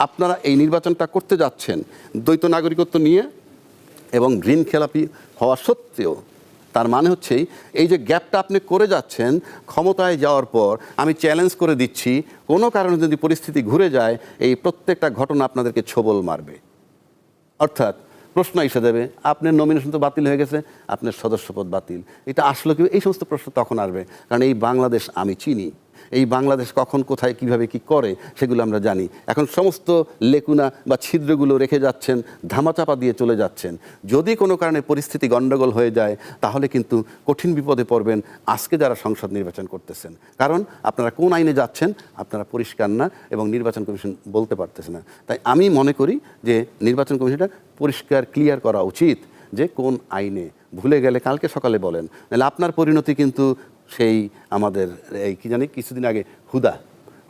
আপনারা এই নির্বাচনটা করতে যাচ্ছেন দ্বৈত নাগরিকত্ব নিয়ে এবং গ্রিন খেলাপি হওয়া সত্ত্বেও, তার মানে হচ্ছে এই যে গ্যাপটা আপনি করে যাচ্ছেন, ক্ষমতায় যাওয়ার পর আমি চ্যালেঞ্জ করে দিচ্ছি কোনো কারণে যদি পরিস্থিতি ঘুরে যায় এই প্রত্যেকটা ঘটনা আপনাদেরকে ছোবল মারবে। অর্থাৎ প্রশ্ন এসে দেবে আপনার নমিনেশন তো বাতিল হয়ে গেছে, আপনার সদস্যপদ বাতিল, এটা আসলে কি? এই সমস্ত প্রশ্ন তখন আসবে, কারণ এই বাংলাদেশ আমি চিনি, এই বাংলাদেশ কখন কোথায় কিভাবে কি করে সেগুলো আমরা জানি। এখন সমস্ত লেকুনা বা ছিদ্রগুলো রেখে যাচ্ছেন, ধামাচাপা দিয়ে চলে যাচ্ছেন। যদি কোনো কারণে পরিস্থিতি গণ্ডগোল হয়ে যায় তাহলে কিন্তু কঠিন বিপদে পড়বেন আজকে যারা সংসদ নির্বাচন করতেছেন। কারণ আপনারা কোন আইনে যাচ্ছেন আপনারা পরিষ্কার না এবং নির্বাচন কমিশন বলতে পারতেছে না। তাই আমি মনে করি যে নির্বাচন কমিশনটা পরিষ্কার ক্লিয়ার করা উচিত যে কোন আইনে, ভুলে গেলে কালকে সকালে বলেন, নাহলে আপনার পরিণতি কিন্তু সেই আমাদের এই কি জানি কিছুদিন আগে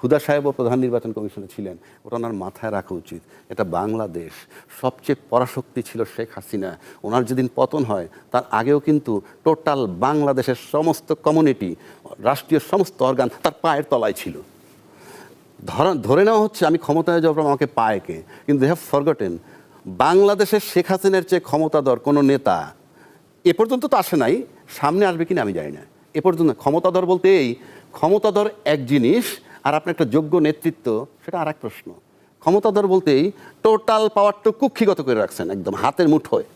হুদা সাহেবও প্রধান নির্বাচন কমিশনে ছিলেন, ওটা ওনার মাথায় রাখা উচিত। এটা বাংলাদেশ, সবচেয়ে পরাশক্তি ছিল শেখ হাসিনা, ওনার যেদিন পতন হয় তার আগেও কিন্তু টোটাল বাংলাদেশের সমস্ত কমিউনিটি, রাষ্ট্রীয় সমস্ত অর্গান তার পায়ের তলায় ছিল। ধরে নেওয়া হচ্ছে আমি ক্ষমতায় যাওয়ার পর আমাকে পায়কে, কিন্তু দে হ্যাভ ফরগটেন বাংলাদেশের শেখ হাসিনার চেয়ে ক্ষমতাধর কোনো নেতা এ পর্যন্ত তো আসে নাই, সামনে আসবে কিনা আমি জানি না। এ পর্যন্ত ক্ষমতাধর বলতে এই ক্ষমতাধর এক জিনিস, আর আপনার একটা যোগ্য নেতৃত্ব সেটা আর এক প্রশ্ন। ক্ষমতাধর বলতেই টোটাল পাওয়ারটা কুক্ষিগত করে রাখছেন একদম হাতের মুঠোয়,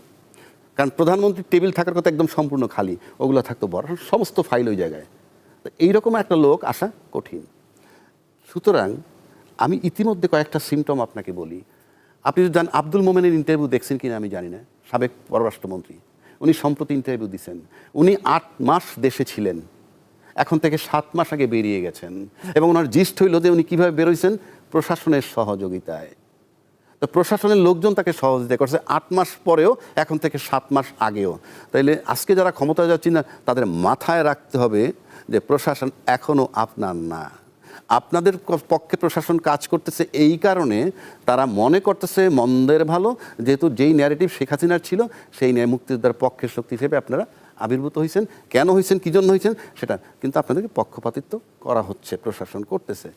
কারণ প্রধানমন্ত্রীর টেবিল থাকার কথা একদম সম্পূর্ণ খালি, ওগুলো থাকতো বড় সমস্ত ফাইল ওই জায়গায়। তো এইরকম একটা লোক আসা কঠিন। সুতরাং আমি ইতিমধ্যে কয়েকটা সিমটম আপনাকে বলি। আপনি যদি জানেন আব্দুল মোমেনের ইন্টারভিউ দেখছেন কিনা আমি জানি না, সাবেক পররাষ্ট্রমন্ত্রী, উনি সম্প্রতি ইন্টারভিউ দিচ্ছেন। উনি 8 মাস দেশে ছিলেন, এখন থেকে 7 মাস আগে বেরিয়ে গেছেন, এবং ওনার জিস্ট হইল যে উনি কীভাবে বেরোইছেন, প্রশাসনের সহযোগিতায়। তো প্রশাসনের লোকজন তাকে সহযোগিতা করছে 8 মাস পরেও, এখন থেকে 7 মাস আগেও। তাইলে আজকে যারা ক্ষমতায় যাচ্ছি না তাদের মাথায় রাখতে হবে যে প্রশাসন এখনও আপনার না, আপনাদের পক্ষে প্রশাসন কাজ করতেছে এই কারণে তারা মনে করতেছে মন্দের ভালো, যেহেতু যেই ন্যারেটিভ শেখ হাসিনার ছিল সেই ন্যায় মুক্তিযোদ্ধার পক্ষের শক্তি হিসেবে আপনারা আবির্ভূত হয়েছেন। কেন হয়েছেন, কী জন্য হয়েছেন সেটা কিন্তু আপনাদেরকে পক্ষপাতিত্ব করা হচ্ছে, প্রশাসন করতেছে।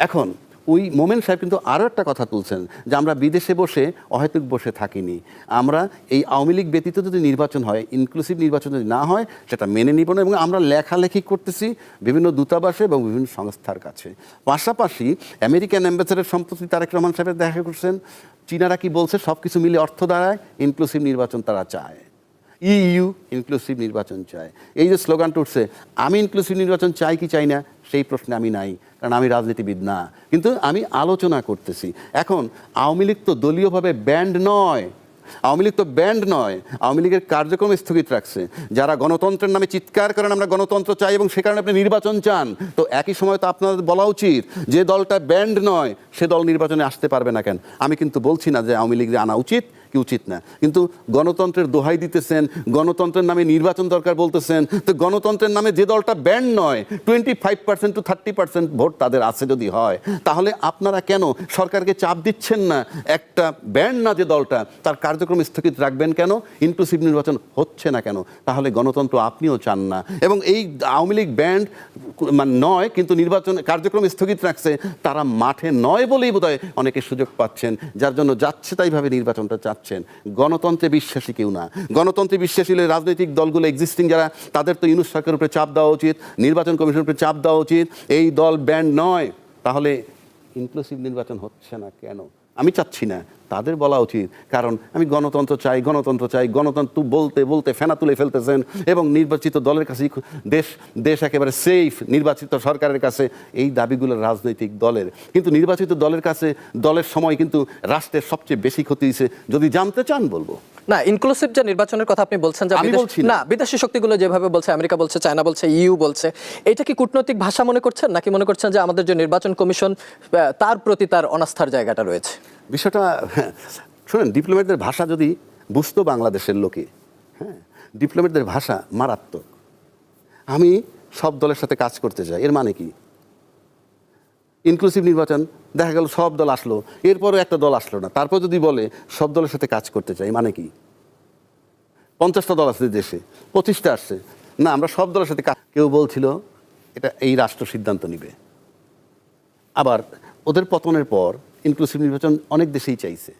এখন ওই মোমেন সাহেব কিন্তু আরও একটা কথা তুলছেন যে আমরা বিদেশে বসে অহেতুক বসে থাকিনি, আমরা এই আওয়ামী লীগ ব্যতীত যদি নির্বাচন হয়, ইনক্লুসিভ নির্বাচন যদি না হয় সেটা মেনে নিব না, এবং আমরা লেখালেখি করতেছি বিভিন্ন দূতাবাসে এবং বিভিন্ন সংস্থার কাছে। পাশাপাশি আমেরিকান অ্যাম্বাসেডর সম্প্রতি তারেক রহমান সাহেবের দেখা করছেন, চীনারা কি বলছে, সব কিছু মিলে অর্থ দ্বারায় ইনক্লুসিভ নির্বাচন তারা চায়, ইইউ ইনক্লুসিভ নির্বাচন চায়। এই যে স্লোগানটা উঠছে, আমি ইনক্লুসিভ নির্বাচন চাই কি চাই না সেই প্রশ্নে আমি নাই, কারণ আমি রাজনীতিবিদ না, কিন্তু আমি আলোচনা করতেছি। এখন আওয়ামী লীগ তো দলীয়ভাবে ব্যান্ড নয়, আওয়ামী লীগ তো ব্যান্ড নয়, আওয়ামী লীগের কার্যক্রম স্থগিত রাখছে। যারা গণতন্ত্রের নামে চিৎকার করেন আমরা গণতন্ত্র চাই এবং সে কারণে আপনি নির্বাচন চান, তো একই সময় তো আপনাদের বলা উচিত যে দলটা ব্যান্ড নয় সে দল নির্বাচনে আসতে পারবে না কেন। আমি কিন্তু বলছি না যে আওয়ামী লীগকে আনা উচিত কি উচিত না, কিন্তু গণতন্ত্রের দোহাই দিতেছেন, গণতন্ত্রের নামে নির্বাচন দরকার বলতেছেন, তো গণতন্ত্রের নামে যে দলটা ব্যান্ড নয় 25% to 30% ভোট তাদের আছে যদি হয়, তাহলে আপনারা কেন সরকারকে চাপ দিচ্ছেন না, একটা ব্যান্ড না যে দলটা তার কার্যক্রম স্থগিত রাখবেন কেন, ইনক্লুসিভ নির্বাচন হচ্ছে না কেন, তাহলে গণতন্ত্র আপনিও চান না। এবং এই আওয়ামী লীগ ব্যান্ড নয় কিন্তু নির্বাচন কার্যক্রম স্থগিত রাখছে, তারা মাঠে নয় বলেই বোধহয় অনেকে সুযোগ পাচ্ছেন, যার জন্য যাচ্ছে তাইভাবে নির্বাচনটা চাচ্ছেন। গণতন্ত্রে বিশ্বাসী কেউ না, গণতন্ত্রে বিশ্বাসী হলে রাজনৈতিক দলগুলো এক্সিস্টিং যারা, তাদের তো ইউনূস সরকারের উপরে চাপ দেওয়া উচিত, নির্বাচন কমিশনের উপরে চাপ দেওয়া উচিত, এই দল ব্যান্ড নয়, তাহলে ইনক্লুসিভ নির্বাচন হচ্ছে না কেন, আমি চাচ্ছি না, তাদের বলা উচিত। কারণ আমি গণতন্ত্র চাই, গণতন্ত্র চাই, গণতন্ত্র বলতে বলতে ফেনা তুলে ফেলতেছেন, এবং নির্বাচিত দলের কাছে দেশ একেবারে সেফ, নির্বাচিত সরকারের কাছে এই দাবিগুলো রাজনৈতিক দলের, কিন্তু নির্বাচিত দলের কাছে দলের সময় কিন্তু রাষ্ট্রের সবচেয়ে বেশি ক্ষতি হয়েছে। যদি জানতে চান বলবো না, ইনক্লুসিভ যে নির্বাচনের কথা আপনি বলছেন, যে না বিদেশি শক্তিগুলো যেভাবে বলছে, আমেরিকা বলছে, চায়না বলছে, ইইউ বলছে, এটা কি কূটনৈতিক ভাষা মনে করছেন, নাকি মনে করছেন যে আমাদের যে নির্বাচন কমিশন তার প্রতি তার অনাস্থার জায়গাটা রয়েছে? বিষয়টা শোনেন, ডিপ্লোম্যাটদের ভাষা যদি বুঝতো বাংলাদেশের লোকে, হ্যাঁ, ডিপ্লোম্যাটদের ভাষা মারাত্মক। আমি সব দলের সাথে কাজ করতে চাই, এর মানে কি? ইনক্লুসিভ নির্বাচন দেখা গেল সব দল আসলো, এরপরও একটা দল আসলো না, তারপর যদি বলে সব দলের সাথে কাজ করতে চাই, মানে কি? 50টা দল আছে দেশে, 25টা আসছে, না আমরা সব দলের সাথে কাজ। কেউ বলছিল এটা এই রাষ্ট্র সিদ্ধান্ত নিবে, আবার ওদের পতনের পর ইনক্লুসিভ নির্বাচন অনেক দেশেই চাইছে,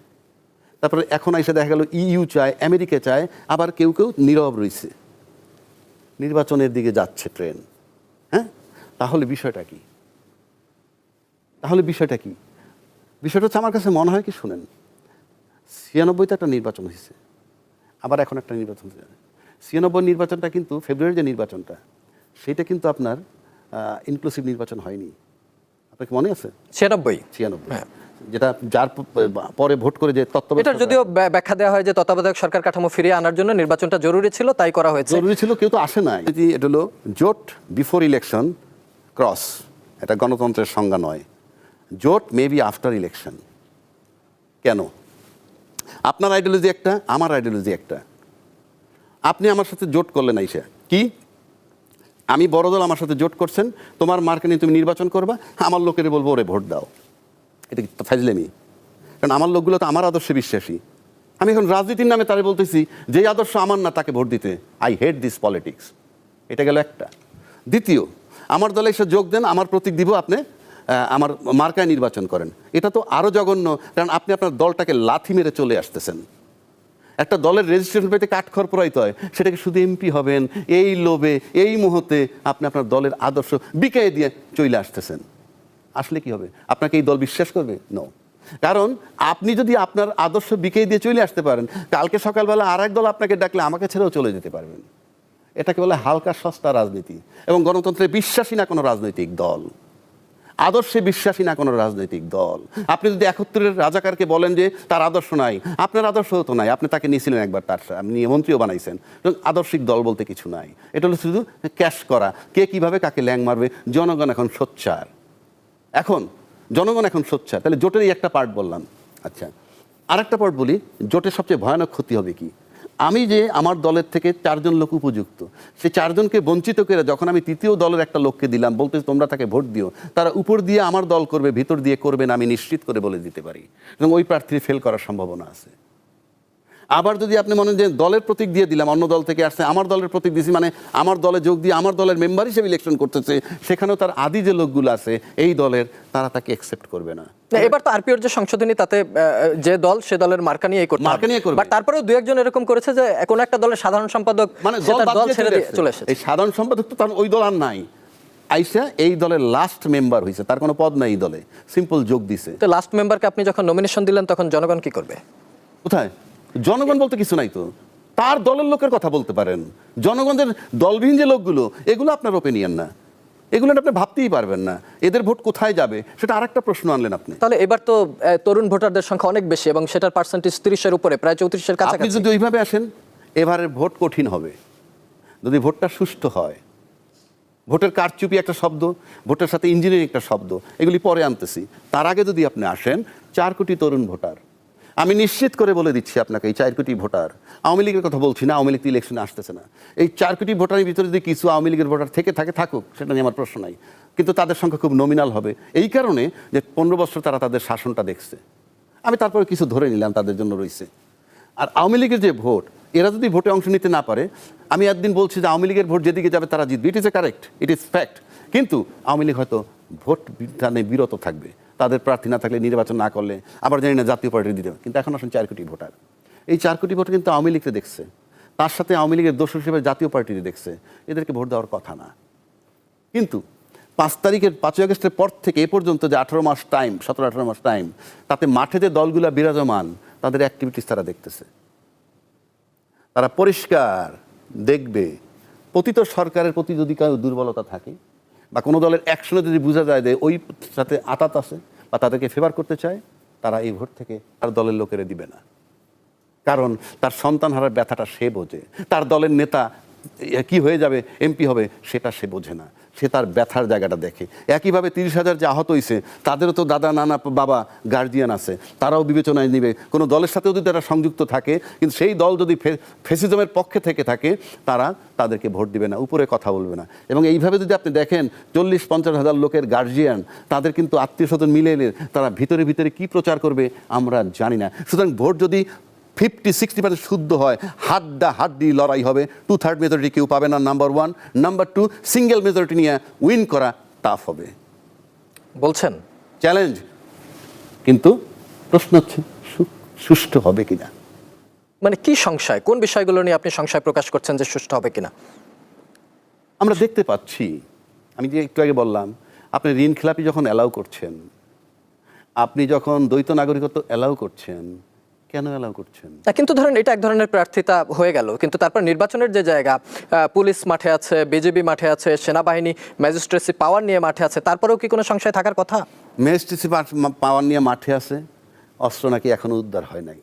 তারপরে এখন এসে দেখা গেল ইইউ চায়, আমেরিকা চায়, আবার কেউ কেউ নীরব রয়েছে, নির্বাচনের দিকে যাচ্ছে ট্রেন। হ্যাঁ, তাহলে বিষয়টা কি? বিষয়টা হচ্ছে আমার কাছে মনে হয় কি, শুনেন, 96-তে একটা নির্বাচন হয়েছে, আবার এখন একটা নির্বাচন হয়েছে। 96 নির্বাচনটা কিন্তু, ফেব্রুয়ারির যে নির্বাচনটা, সেটা কিন্তু আপনার ইনক্লুসিভ নির্বাচন হয়নি। আপনার কি মনে আছে? 96 যেটা যার পরে ভোট করে যে তত্ত্বাবধায়ক, এটা যদিও ব্যাখ্যা দেওয়া হয় যে তত্ত্বাবধায়ক সরকার কাঠামো ফিরিয়ে আনার জন্য নির্বাচনটা জরুরি ছিল, তাই করা হয়েছে। জরুরি ছিল, কেউ তো আসে নাই। এটা হলো জোট বিফোর ইলেকশন ক্রস, এটা গণতন্ত্রের সংজ্ঞা নয়। জোট মে বি আফটার ইলেকশন। কেন? আপনার আইডিওলজি একটা, আমার আইডিওলজি একটা। আপনি আমার সাথে জোট করলেন, আইসা কি আমি বড় দল আমার সাথে জোট করছেন, তোমার মার্কে নিয়ে তুমি নির্বাচন করবা, আমার লোকের বলবো ওরে ভোট দাও। এটা কি ফাজলামি? কারণ আমার লোকগুলো তো আমার আদর্শে বিশ্বাসী। আমি এখন রাজনীতির নামে তারে বলতেছি যে আদর্শ আমার না, তাকে ভোট দিতে। I hate this politics. এটা গেল একটা। দ্বিতীয়, আমার দলে এসে যোগ দেন, আমার প্রতীক দিব, আপনি আমার মার্কায় নির্বাচন করেন। এটা তো আরও জঘন্য, কারণ আপনি আপনার দলটাকে লাথি মেরে চলে আসতেছেন। একটা দলের রেজিস্ট্রেশন পেতে কাঠখড় পোড়াইতে হয়, সেটাকে শুধু এমপি হবেন এই লোভে, এই মুহূর্তে আপনি আপনার দলের আদর্শ বিকায়ে দিয়ে চলে আসতেছেন। আসলে কি হবে? আপনাকে এই দল বিশ্বাস করবে? নো। কারণ আপনি যদি আপনার আদর্শ বিকায়ে দিয়ে চলে আসতে পারেন, কালকে সকালবেলা আর এক দল আপনাকে ডাকলে আমাকে ছেড়েও চলে যেতে পারবেন। এটাকে বলে হালকা সস্তা রাজনীতি, এবং গণতন্ত্রে বিশ্বাসী না কোনো রাজনৈতিক দল, আদর্শে বিশ্বাসী না কোনো রাজনৈতিক দল। আপনি যদি 71-এর রাজাকারকে বলেন যে তার আদর্শ নাই, আপনার আদর্শ হতো নাই, আপনি তাকে নিয়েছিলেন একবার, তার আপনি মন্ত্রীও বানাইছেন। এবং আদর্শিক দল বলতে কিছু নাই, এটা হলো শুধু ক্যাশ করা, কে কিভাবে কাকে ল্যাং মারবে। জনগণ এখন সোচ্চার, জনগণ এখন সোচ্চার। তাহলে জোটেরই একটা পার্ট বললাম। আচ্ছা, আরেকটা পার্ট বলি, জোটের সবচেয়ে ভয়ানক ক্ষতি হবে কি? আমি যে আমার দলের থেকে 4 জন লোক উপযুক্ত, সেই 4 জনকে বঞ্চিত করে যখন আমি তৃতীয় দলের একটা লোককে দিলাম, বলতে তোমরা তাকে ভোট দিও, তারা উপর দিয়ে আমার দল করবে, ভিতর দিয়ে করবে না, আমি নিশ্চিত করে বলে দিতে পারি। এবং ওই প্রার্থী ফেল করার সম্ভাবনা আছে। আবার যদি আপনি মনে যে দলের প্রতীক দিয়ে দিলাম, অন্য দল থেকে আসছে, আমার দলের প্রতীক দিয়েছি মানে আমার দলে যোগ দিয়ে আমার দলের মেম্বার হিসেবে ইলেকশন করতেছে, সেখানেও তার আদি যে লোকগুলো আছে এই দলের, তারা তাকে অ্যাকসেপ্ট করবে না। এবার তো আরপিওর যে সংশোধনী, তাতে যে দল সে দলের মার্কা নিয়ে করতে হবে। বাট তারপরেও দু একজন এরকম করেছে যে কোন একটা দলের সাধারণ সম্পাদক মানে দল ছেড়ে দিয়ে চলে এসেছে। এই সাধারণ সম্পাদক তো তার ওই দল আর নাই, আইসা এই দলের লাস্ট মেম্বার হয়েছে, তার কোনো পদ নাই এই দলে, সিম্পল যোগ দিছে। তো লাস্ট মেম্বারকে আপনি যখন নমিনেশন দিলেন, তখন জনগণ কি করবে? কোথায় জনগণ বলতে কিছু নাই তো, তার দলের লোকের কথা বলতে পারেন। জনগণের দলবিহীন যে লোকগুলো, এগুলো আপনার ওপিনিয়ন না, এগুলো আপনি ভাবতেই পারবেন না। এদের ভোট কোথায় যাবে সেটা আরেকটা প্রশ্ন আনলেন আপনি। তাহলে এবার তো তরুণ ভোটারদের সংখ্যা অনেক বেশি, এবং সেটার পার্সেন্টেজ 30-এর উপরে, প্রায় 34-এর কাছাকাছি। আপনি যদি ওইভাবে আসেন, এবারের ভোট কঠিন হবে যদি ভোটটা সুষ্ঠু হয়। ভোটের কারচুপি একটা শব্দ, ভোটের সাথে ইঞ্জিনিয়ারিং একটা শব্দ, এগুলি পরে আনতেছি। তার আগে যদি আপনি আসেন, 4 কোটি তরুণ ভোটার, আমি নিশ্চিত করে বলে দিচ্ছি আপনাকে, এই 4 কোটি ভোটার, আওয়ামী লীগের কথা বলছি না, আওয়ামী লীগ তো ইলেকশনে আসতেছে না, এই 4 কোটি ভোটারের ভিতরে যদি কিছু আওয়ামী লীগের ভোটার থেকে থাকে, থাকুক, সেটা নিয়ে আমার প্রশ্ন নাই। কিন্তু তাদের সংখ্যা খুব নমিনাল হবে, এই কারণে যে 15 বছর তারা তাদের শাসনটা দেখছে। আমি তারপরে কিছু ধরে নিলাম তাদের জন্য রয়েছে। আর আওয়ামী লীগের যে ভোট, এরা যদি ভোটে অংশ নিতে না পারে, আমি একদিন বলছি যে আওয়ামী লীগের ভোট যেদিকে যাবে তারা জিতবে, it is a correct, it is fact. কিন্তু আওয়ামী লীগ হয়তো ভোট বিধানে বিরত থাকবে, তাদের প্রার্থী না থাকলে, নির্বাচন না করলে, আবার জানি না জাতীয় পার্টি দিতে। কিন্তু এখন আসেন 4 কোটি ভোটার, এই 4 কোটি ভোটার কিন্তু আওয়ামী লীগকে দেখছে, তার সাথে আওয়ামী লীগের দোষর হিসেবে জাতীয় পার্টিকে দেখছে, এদেরকে ভোট দেওয়ার কথা না। কিন্তু 5 তারিখের 5 আগস্টের পর থেকে এ পর্যন্ত যে 18 মাস টাইম, 17-18 মাস টাইম, তাতে মাঠে যে দলগুলো বিরাজমান, তাদের অ্যাক্টিভিটিস তারা দেখতেছে, তারা পরিষ্কার দেখবে। পতিত সরকারের প্রতি যদি কারো দুর্বলতা থাকে, বা কোনো দলের অ্যাকশনে যদি বোঝা যায় যে ওই সাথে আতাত আছে বা তাদেরকে ফেভার করতে চায়, তারা এই ভোট থেকে তার দলের লোকেরা দিবে না। কারণ তার সন্তান হারার ব্যথাটা সে বোঝে, তার দলের নেতা কি হয়ে যাবে, এমপি হবে, সেটা সে বোঝে না, সে তার ব্যথার জায়গাটা দেখে। একইভাবে 30,000 যে আহত হয়েছে, তাদেরও তো দাদা, নানা, বাবা, গার্জিয়ান আছে, তারাও বিবেচনায় নেবে। কোনো দলের সাথেও যদি তারা সংযুক্ত থাকে, কিন্তু সেই দল যদি ফ্যাসিজমের পক্ষে থেকে থাকে, তারা তাদেরকে ভোট দিবে না, উপরে কথা বলবে না। এবং এইভাবে যদি আপনি দেখেন, 40-50 হাজার লোকের গার্জিয়ান, তাদের কিন্তু আত্মীয় স্বজন মিলে এলে তারা ভিতরে ভিতরে কি প্রচার করবে আমরা জানি না। সুতরাং ভোট যদি 50-60% শুদ্ধ হয়, হাড্ডি লড়াই হবে। 2/3 মেজরিটি কেউ পাবে না, নাম্বার 1। নাম্বার 2, সিঙ্গেল মেজরিটি নিয়ে উইন করা টাফ হবে। বলছেন চ্যালেঞ্জ। কিন্তু প্রশ্ন হচ্ছে সুষ্ঠু হবে কিনা। মানে কি সংশয়, কোন বিষয়গুলো নিয়ে আপনি সংশয় প্রকাশ করছেন যে সুষ্ঠু হবে কিনা? আমরা দেখতে পাচ্ছি, আমি যে একটু আগে বললাম, আপনি ঋণ খেলাপি যখন অ্যালাউ করছেন, আপনি যখন দ্বৈত নাগরিকত্ব অ্যালাউ করছেন, কেন অ্যালাউ করছেন? কিন্তু ধরেন এটা এক ধরনের প্রার্থিতা হয়ে গেল, কিন্তু তারপর নির্বাচনের যে জায়গা, পুলিশ মাঠে আছে, বিজেপি মাঠে আছে, সেনাবাহিনী ম্যাজিস্ট্রেসি পাওয়ার নিয়ে মাঠে আছে, তারপরেও কি কোনো সংশয় থাকার কথা? ম্যাজিস্ট্রেসি পাওয়ার নিয়ে মাঠে আছে, অস্ত্র নাকি এখনো উদ্ধার হয় নাই।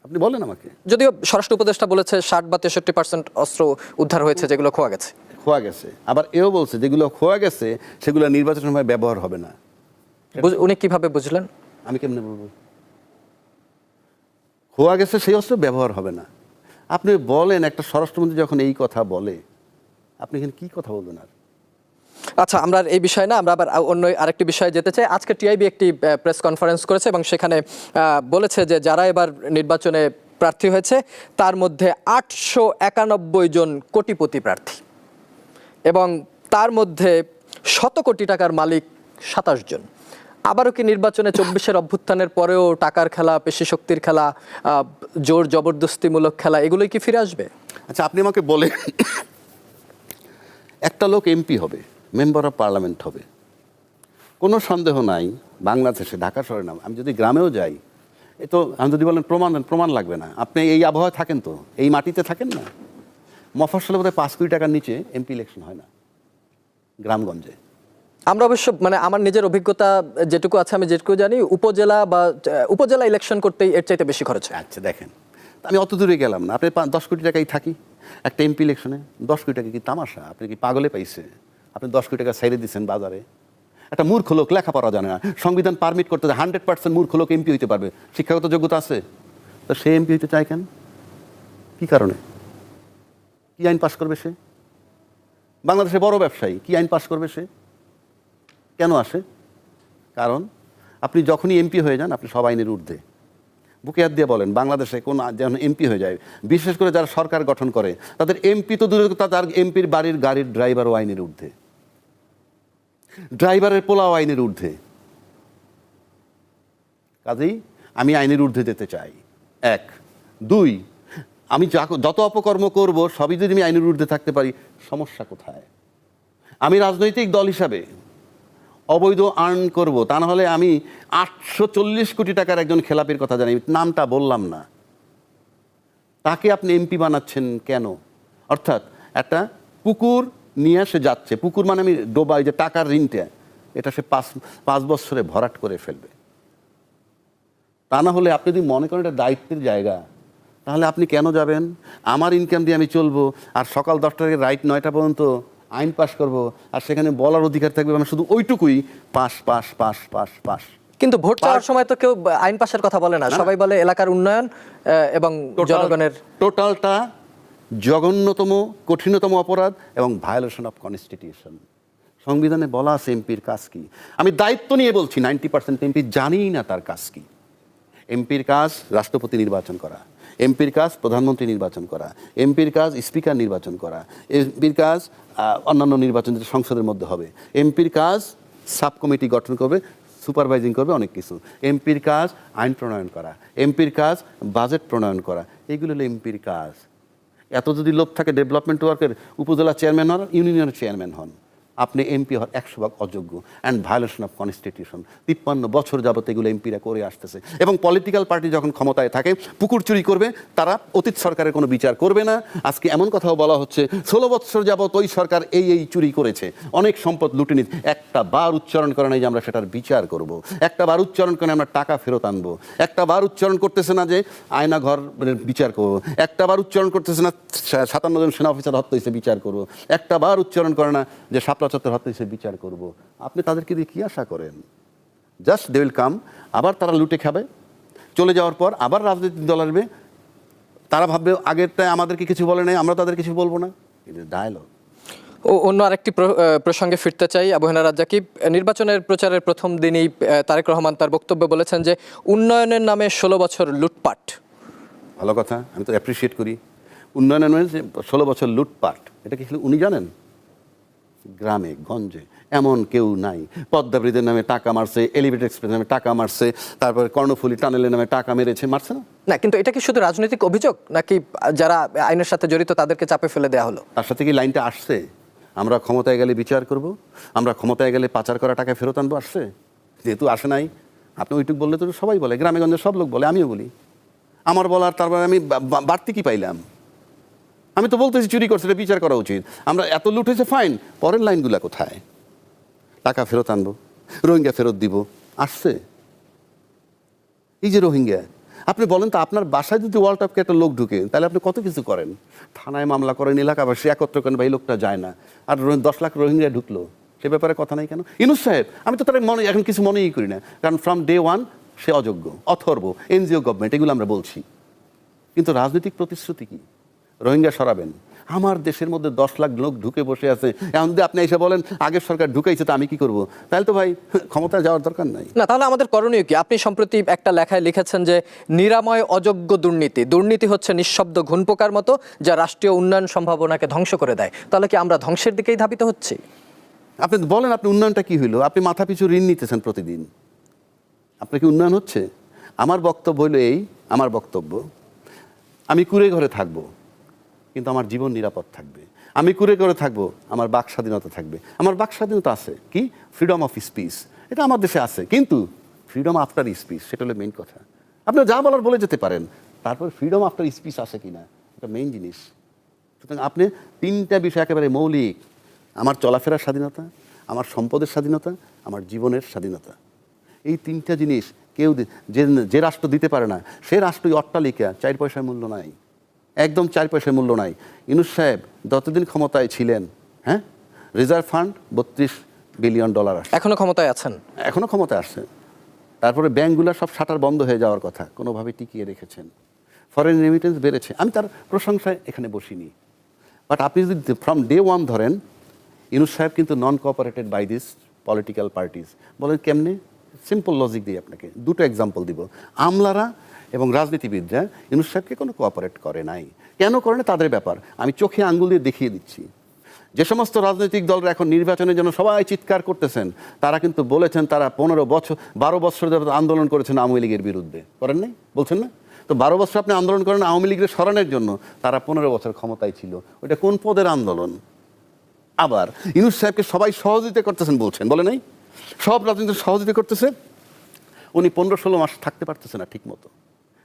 আপনি বলেন আমাকে। যদিও স্বরাষ্ট্র উপদেষ্টা বলেছে 60 বা 63% অস্ত্র উদ্ধার হয়েছে, যেগুলো খোয়া গেছে। খোয়া গেছে, আবার এও বলছে যেগুলো খোয়া গেছে সেগুলো নির্বাচনের সময় ব্যবহার হবে না। উনি কিভাবে বুঝলেন? আমি কেমনে বলবো? খোয়া গেছে সেই অস্ত্র ব্যবহার হবে না। আপনি বলেন, একটা স্বরাষ্ট্রমন্ত্রী যখন এই কথা বলে, আপনি এখানে কি কথা বলবেন আর? আচ্ছা, আমরা এই বিষয় না, আমরা আবার অন্য আরেকটি বিষয়ে যেতে চাই। আজকে টিআইবি একটি প্রেস কনফারেন্স করেছে এবং সেখানে বলেছে যে যারা এবার নির্বাচনে প্রার্থী হয়েছে তার মধ্যে 891 জন কোটিপতি প্রার্থী, এবং তার মধ্যে 100 কোটি টাকার মালিক 27 জন। আবারও কি নির্বাচনে 24-এর অভ্যুত্থানের পরেও টাকার খেলা, পেশি শক্তির খেলা, জোর জবরদস্তিমূলক খেলা, এগুলোই কি ফিরে আসবে? আচ্ছা, আপনি আমাকে বলেন, একটা লোক এমপি হবে, মেম্বার অফ পার্লামেন্ট হবে, কোনো সন্দেহ নাই বাংলাদেশে, ঢাকা শহরে না, আমি যদি গ্রামেও যাই, এ তো আমি যদি বলেন প্রমাণ লাগবে না। আপনি এই আবহাওয়ায় থাকেন, তো এই মাটিতে থাকেন না। মফস্বলে বোধহয় 5 কোটি টাকার নিচে এমপি ইলেকশন হয় না গ্রামগঞ্জে। আমরা অবশ্য, মানে আমার নিজের অভিজ্ঞতা যেটুকু আছে, আমি যেটুকু জানি, উপজেলা ইলেকশন করতেই এর চাইতে বেশি খরচ হয়। আচ্ছা দেখেন, আমি অত দূরে গেলাম না। আপনি 10 কোটি টাকাই থাকি একটা এমপি ইলেকশনে। 10 কোটি টাকা কি তামাশা? আপনি কি পাগলে পাইছে? আপনি 10 কোটি টাকা ছেড়ে দিচ্ছেন বাজারে। একটা মূর্খ লোক, লেখাপড়া জানে না, সংবিধান পারমিট করতে 100% মূর্খ লোক এমপি হইতে পারবে, শিক্ষাগত যোগ্যতা আছে, তো সে এমপি হইতে চায় কেন? কি কারণে? কি আইন পাশ করবে সে? বাংলাদেশে বড় ব্যবসায়ী, কি আইন পাশ করবে সে? কেন আসে? কারণ আপনি যখনই এমপি হয়ে যান, আপনি সব আইনের ঊর্ধ্বে। বুকে হাত দিয়ে বলেন, বাংলাদেশে কোন যখন এমপি হয়ে যায়, বিশেষ করে যারা সরকার গঠন করে, তাদের এমপি তো দূরের কথা, তার এমপির বাড়ির গাড়ির ড্রাইভারও আইনের ঊর্ধ্বে, ড্রাইভারের পোলাও আইনের ঊর্ধ্বে। কাজেই আমি আইনের ঊর্ধ্বে যেতে চাই, 1। 2, আমি যত অপকর্ম করব সবই যদি আমি আইনের ঊর্ধ্বে থাকতে পারি, সমস্যা কোথায়? আমি রাজনৈতিক দল হিসাবে অবৈধ আর্ন করব, তা না হলে আমি 840 কোটি টাকার একজন খেলাপির কথা জানি, নামটা বললাম না, তাকে আপনি এমপি বানাচ্ছেন কেন? অর্থাৎ একটা পুকুর নিয়ে সে যাচ্ছে, পুকুর মানে আমি ডোবাই যে টাকার ঋণটা, এটা সে 5 বছরে ভরাট করে ফেলবে। তা না হলে আপনি যদি মনে করেন এটা দায়িত্বের জায়গা, তাহলে আপনি কেন যাবেন? আমার ইনকাম দিয়ে আমি চলবো, আর সকাল 10টা থেকে রাত 9টা পর্যন্ত আইন পাশ করব, আর সেখানে বলার অধিকার থাকবে মানে শুধু ওইটুকুই, pass pass pass pass pass. কিন্তু ভোট চাওয়ার সময় তো কেউ আইন পাশের কথা বলে না, সবাই বলে এলাকার উন্নয়ন এবং জনগণের। টোটালটা জঘন্যতম, কঠিনতম অপরাধ এবং ভায়োলেশন অফ কনস্টিটিউশন। সংবিধানে বলা আছে এমপির কাজ কি। আমি দায়িত্ব নিয়ে বলছি, 90% এমপি জানিই না তার কাজ কি। এমপির কাজ রাষ্ট্রপতি নির্বাচন করা, এমপির কাজ প্রধানমন্ত্রী নির্বাচন করা, এমপির কাজ স্পিকার নির্বাচন করা, এমপির কাজ অন্যান্য নির্বাচন যেটা সংসদের মধ্যে হবে, এমপির কাজ সাব কমিটি গঠন করবে, সুপারভাইজিং করবে, অনেক কিছু। এমপির কাজ আইন প্রণয়ন করা, এমপির কাজ বাজেট প্রণয়ন করা, এগুলো হলো এমপির কাজ। এত যদি লোভ থাকে ডেভেলপমেন্ট ওয়ার্কের, উপজেলা চেয়ারম্যান হন, ইউনিয়নের চেয়ারম্যান হন, আপনি এমপি হওয়ার 100 ভাগ অযোগ্য অ্যান্ড ভায়োলেশন অফ কনস্টিটিউশন। 53 বছর যাবত এগুলো এমপিরা করে আসতেছে। এবং পলিটিক্যাল পার্টি যখন ক্ষমতায় থাকে, পুকুর চুরি করবে, তারা অতীত সরকারের কোনো বিচার করবে না। আজকে এমন কথাও বলা হচ্ছে 16 বছর যাবত ওই সরকার এই চুরি করেছে, অনেক সম্পদ লুটে নিচ্ছে, একটা বার উচ্চারণ করে নাই যে আমরা সেটার বিচার করব, একটা বার উচ্চারণ করে আমরা টাকা ফেরত আনবো, একটা বার উচ্চারণ করতেছে না যে আয়না ঘর বিচার করবো, একটা বার উচ্চারণ করতেছে না 57 জন সেনা অফিসার হত্যা হয়েছে বিচার করব, একটা বার উচ্চারণ করে না যে শাপলা চত্বর হত্যা হয়েছে বিচার করব। আপনি তাদেরকে দিয়ে কি আশা করেন? জাস্ট দে উইল কাম, আবার তারা লুটে খাবে, চলে যাওয়ার পর আবার রাজনৈতিক দল আসবে, তারা ভাববে আগেরটায় আমাদেরকে কিছু বলে নাই, আমরা তাদের কিছু বলবো না। এটা ডায়ালগ। অন্য আরেকটি প্রসঙ্গে ফিরতে চাই। আবু হেনা রাজ্জাকি, নির্বাচনের প্রচারের প্রথম দিনই তারেক রহমান তার বক্তব্যে বলেছেন যে উন্নয়নের নামে 16 বছর লুটপাট। ভালো কথা, আমি তো অ্যাপ্রিসিয়েট করি। উন্নয়নের নামে 16 বছর লুটপাট, এটা কি উনি জানেন? গ্রামে গঞ্জে এমন কেউ নাই। পদ্মা ব্রিজের নামে টাকা মারছে, এলিভেটেড এক্সপ্রেস নামে টাকা মারছে, তারপরে কর্ণফুলী টানেলের নামে টাকা মেরেছে, মারছে না? না, কিন্তু এটা কি শুধু রাজনৈতিক অভিযোগ নাকি যারা আইনের সাথে জড়িত তাদেরকে চাপে ফেলে দেওয়া হলো? তার সাথে কি লাইনটা আসছে আমরা ক্ষমতায় গেলে বিচার করব, আমরা ক্ষমতায় গেলে পাচার করা টাকা ফেরত আনবো? আসছে? যেহেতু আসে নাই, আপনি ওইটুক বললে তো সবাই বলে, গ্রামে গঞ্জে সব লোক বলে, আমিও বলি। আমার বলার তারপরে আমি বাড়তি কি পাইলাম? আমি তো বলতেছি চুরি করছে, এটা বিচার করা উচিত। আমরা এত লুটেছে, ফাইন, পরের লাইনগুলো কোথায়? টাকা ফেরত আনবো, রোহিঙ্গা ফেরত দিব, আসছে? এই যে রোহিঙ্গা, আপনি বলেন তো, আপনার বাসায় যদি ওয়ার্ল্ড কাপকে একটা লোক ঢুকে, তাহলে আপনি কত কিছু করেন, থানায় মামলা করেন, এলাকাবাসী একত্র করেন, বা এই লোকটা যায় না, আর 10 লাখ রোহিঙ্গা ঢুকলো, সে ব্যাপারে কথা নাই কেন? ইউনূস সাহেব, আমি তো তার মনে এখন কিছু মনেই করি না, কারণ ফ্রম ডে ওয়ান সে অযোগ্য, অথর্ব, এনজিও গভর্নমেন্ট, এগুলো আমরা বলছি। কিন্তু রাজনৈতিক প্রতিশ্রুতি কি? রোহিঙ্গা সরাবেন, আমার দেশের মধ্যে 10 লাখ লোক ঢুকে বসে আছে, এখন যদি আপনি এসে বলেন আগের সরকার ঢুকাইছে, তো আমি কি করব? তাহলে তো ভাই ক্ষমতায় যাওয়ার দরকার নাই। না, তাহলে আমাদের করণীয় কি? আপনি সম্প্রতি একটা লেখায় লিখেছেন যে নিরাময় অযোগ্য দুর্নীতি, দুর্নীতি হচ্ছে নিঃশব্দ ঘুণপোকার মতো, যা রাষ্ট্রীয় উন্নয়ন সম্ভাবনাকে ধ্বংস করে দেয়। তাহলে কি আমরা ধ্বংসের দিকেই ধাবিত হচ্ছি? আপনি বলেন, আপনি উন্নয়নটা কি হইলো? আপনি মাথা পিছু ঋণ নিতেছেন প্রতিদিন, আপনার কি উন্নয়ন হচ্ছে? আমার বক্তব্য হলো এই, আমার বক্তব্য, আমি কুঁড়ে ঘরে থাকবো কিন্তু আমার জীবন নিরাপদ থাকবে। আমি কুঁড়ে ঘরে থাকবো, আমার বাক স্বাধীনতা থাকবে। আমার বাক স্বাধীনতা আছে, কি? ফ্রিডম অফ স্পিচ, এটা আমার দেশে আছে, কিন্তু ফ্রিডম আফটার স্পিচ, সেটা হলো মেইন কথা। আপনি যা বলার বলে যেতে পারেন, তারপর ফ্রিডম আফটার স্পিচ আছে কিনা, এটা মেইন জিনিস। সুতরাং আপনি 3টা বিষয় একেবারে মৌলিক, আমার চলাফেরার স্বাধীনতা, আমার সম্পদের স্বাধীনতা, আমার জীবনের স্বাধীনতা। এই 3টা জিনিস কেউ যে রাষ্ট্র দিতে পারে না, সে রাষ্ট্রই অট্টালিকা, 4 পয়সার মূল্য নাই, একদম 4 পয়সার মূল্য নাই। ইউনূস সাহেব যতদিন ক্ষমতায় ছিলেন, হ্যাঁ, রিজার্ভ ফান্ড $32 বিলিয়ন আসছে, এখনো ক্ষমতায় আছেন, এখনো ক্ষমতায় আসছে। তারপরে ব্যাংকগুলো সব শাটার বন্ধ হয়ে যাওয়ার কথা, কোনোভাবে টিকিয়ে রেখেছেন। ফরেন রেমিটেন্স বেড়েছে, আমি তার প্রশংসায় এখানে বসিনি। বাট আপনি যদি ফ্রম ডে ওয়ান ধরেন, ইউনূস সাহেব কিন্তু non cooperated by this political parties. বলেন কেমনে? সিম্পল লজিক দিই আপনাকে, 2টো এক্সাম্পল দিব। আমলারা এবং রাজনীতিবিদরা ইউনূস সাহেবকে কোনো কোঅপারেট করে নাই। কেন করে না তাদের ব্যাপার, আমি চোখে আঙ্গুল দিয়ে দেখিয়ে দিচ্ছি। যে সমস্ত রাজনৈতিক দলরা এখন নির্বাচনের জন্য সবাই চিৎকার করতেছেন, তারা কিন্তু বলেছেন তারা 12 বছর ধরে আন্দোলন করেছেন আওয়ামী লীগের বিরুদ্ধে, করেন নাই? বলছেন না? তো 12 বছর আপনি আন্দোলন করেন আওয়ামী লীগের সরানোর জন্য, তারা 15 বছর ক্ষমতায় ছিল, ওইটা কোন পদের আন্দোলন? আবার ইউনূস সাহেবকে সবাই সহযোগিতা করতেছেন বলছেন, বলে নাই? সব রাজনীতি সহযোগিতা করতেছে, উনি 15-16 মাস থাকতে পারতেছে না ঠিক মতো,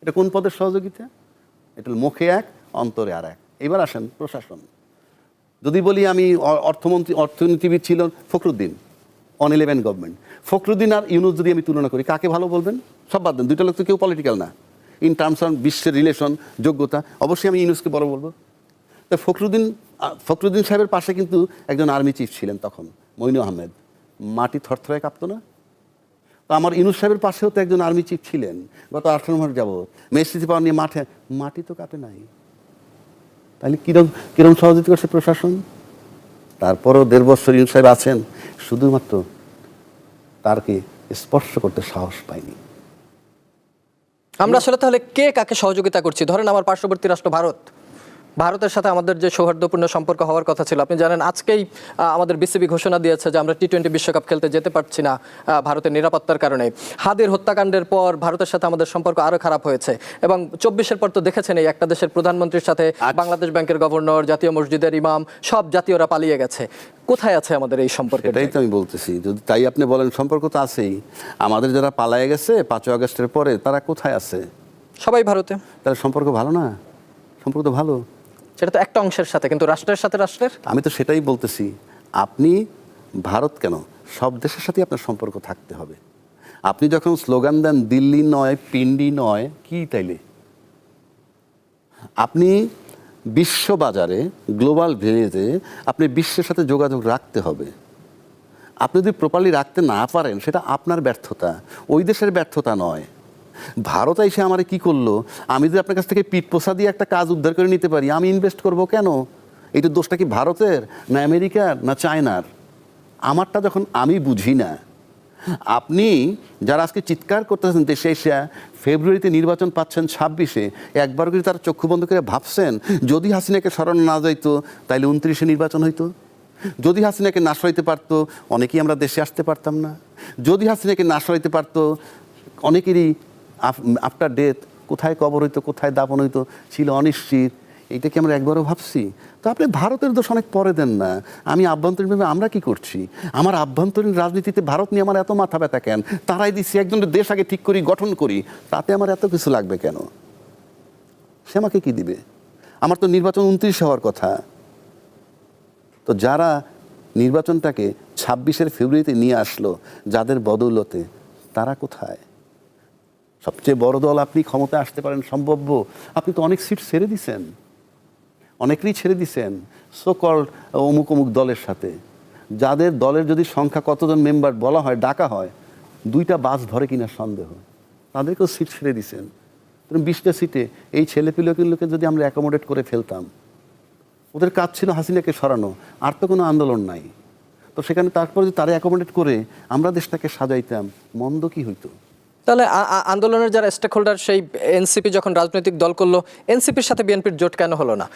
এটা কোন পদের সহযোগিতা? এটা মুখে এক, অন্তরে আর এক। এবার আসেন প্রশাসন। যদি বলি আমি অর্থনীতিবিদ ছিল ফখরুদ্দিন, অন 11 গভর্নমেন্ট, ফখরুদ্দিন আর ইউনূস যদি আমি তুলনা করি, কাকে ভালো বলবেন? সব বাদ দেন, 2টা লোক তো কেউ পলিটিক্যাল না, ইন টার্মস অফ বিশ্বের রিলেশন, যোগ্যতা, অবশ্যই আমি ইউনূসকে বড় বলবো। তো ফখরুদ্দিন সাহেবের পাশে কিন্তু একজন আর্মি চিফ ছিলেন তখন, মইনু আহমেদ, মাটি থরথরায় কাঁপতো না? তো আমার ইউনূস সাহেবের পাশেও তো একজন আর্মি চিফ ছিলেন গত 18 মাস যাবৎ, মেসিতে পাওয়া নিয়ে মাটি তো কাঁপে নাই। তাহলে কিরকম সহযোগিতা করছে প্রশাসন? তারপরেও 1.5 বছর ইউনূস সাহেব আছেন, শুধুমাত্র তারকে স্পর্শ করতে সাহস পায়নি। আমরা আসলে তাহলে কে কাকে সহযোগিতা করছি? ধরেন আমার পার্শ্ববর্তী রাষ্ট্র ভারতের সাথে আমাদের যে সৌহার্দ্যপূর্ণ সম্পর্ক হওয়ার কথা ছিল, আপনি জানেন আজকেই আমাদের বিসিবি ঘোষণা দিয়েছে যে আমরা টি-20 বিশ্বকাপ খেলতে যেতে পারছি না ভারতের নিরাপত্তার কারণে। হাদির হত্যাকাণ্ডের পর ভারতের সাথে আমাদের সম্পর্ক আরো খারাপ হয়েছে, এবং 24-এর পর তো দেখেছেন এই একটা দেশের প্রধানমন্ত্রীর সাথে বাংলাদেশ ব্যাংকের গভর্নর, জাতীয় মসজিদের ইমাম, সব জাতীয়রা পালিয়ে গেছে। কোথায় আছে আমাদের এই সম্পর্ক? এটাই তো আমি বলতেছি, যদি তাই আপনি বলেন সম্পর্ক তো আছেই। আমাদের যারা পালায়ে গেছে 5 আগস্টের পরে, তারা কোথায় আছে? সবাই ভারতে। তাহলে সম্পর্ক ভালো না? সম্পর্ক তো ভালো, সেটা তো একটা অংশের সাথে, কিন্তু রাষ্ট্রের সাথে রাষ্ট্রের। আমি তো সেটাই বলতেছি। আপনি ভারত কেন, সব দেশের সাথে আপনার সম্পর্ক থাকতে হবে। আপনি যখন স্লোগান দেন দিল্লি নয় পিন্ডি নয়, কি তাইলে? আপনি বিশ্ববাজারে, গ্লোবাল ভিলেজে আপনি বিশ্বের সাথে যোগাযোগ রাখতে হবে। আপনি যদি প্রপারলি রাখতে না পারেন, সেটা আপনার ব্যর্থতা, ওই দেশের ব্যর্থতা নয়। ভারত এসে আমার কি করলো? আমি যদি আপনার কাছ থেকে পিঠ পোষা দিয়ে একটা কাজ উদ্ধার করে নিতে পারি, আমি ইনভেস্ট করব কেন? এইটা দোষটা কি ভারতের, না আমেরিকার, না চায়নার? আমারটা যখন আমি বুঝি না, আপনি যারা আজকে চিৎকার করতেছেন দেশে এসে ফেব্রুয়ারিতে নির্বাচন পাচ্ছেন 26-এ, একবার করে তারা চক্ষু বন্ধ করে ভাবছেন যদি হাসিনাকে সরানো না যাইতো তাইলে 29-এ নির্বাচন হইতো? যদি হাসিনাকে না সরাইতে পারতো অনেকেই আমরা দেশে আসতে পারতাম না। যদি হাসিনাকে না সরাইতে পারতো অনেকেরই আফটার ডেথ কোথায় কবর হইতো, কোথায় দাপন হইতো ছিল অনিশ্চিত। এইটা কি আমরা একবারও ভাবছি? তো আপনি ভারতের দোষ অনেক পরে দেন না। আমি আভ্যন্তরীণভাবে আমরা কি করছি? আমার আভ্যন্তরীণ রাজনীতিতে ভারত নিয়ে আমার এত মাথা ব্যথা কেন? তারাই দিচ্ছি একজনের দেশ আগে ঠিক করি, গঠন করি, তাতে আমার এত কিছু লাগবে কেন? সে আমাকে কি দিবে? আমার তো নির্বাচন 29 হওয়ার কথা। তো যারা নির্বাচনটাকে 26 ফেব্রুয়ারিতে নিয়ে আসলো, যাদের বদৌলতে, তারা কোথায়? সবচেয়ে বড় দল আপনি ক্ষমতায় আসতে পারেন সম্ভাব্য, আপনি তো অনেক সিট ছেড়ে দিছেন, অনেকেরই ছেড়ে দিছেন সো কল্ড অমুক অমুক দলের সাথে, যাদের দলের যদি সংখ্যা কতজন মেম্বার বলা হয়, ডাকা হয়, 2টা বাস ধরে কিনা সন্দেহ, তাদেরকেও সিট ছেড়ে দিছেন। 20টা সিটে এই ছেলেপিলেগুলোকে যদি আমরা অ্যাকোমোডেট করে ফেলতাম, ওদের কাজ ছিল হাসিনাকে সরানো, আর তো কোনো আন্দোলন নাই। তো সেখানে তারপরে যদি তারা অ্যাকোমোডেট করে আমরা দেশটাকে সাজাইতাম, মন্দ কি হইতো? তাহলে আন্দোলনের যারা স্টেক হোল্ডার, সেই এনসিপি যখন রাজনৈতিক দল করলো, এনসিপির সাথে বিএনপির জোট কেন হলো না?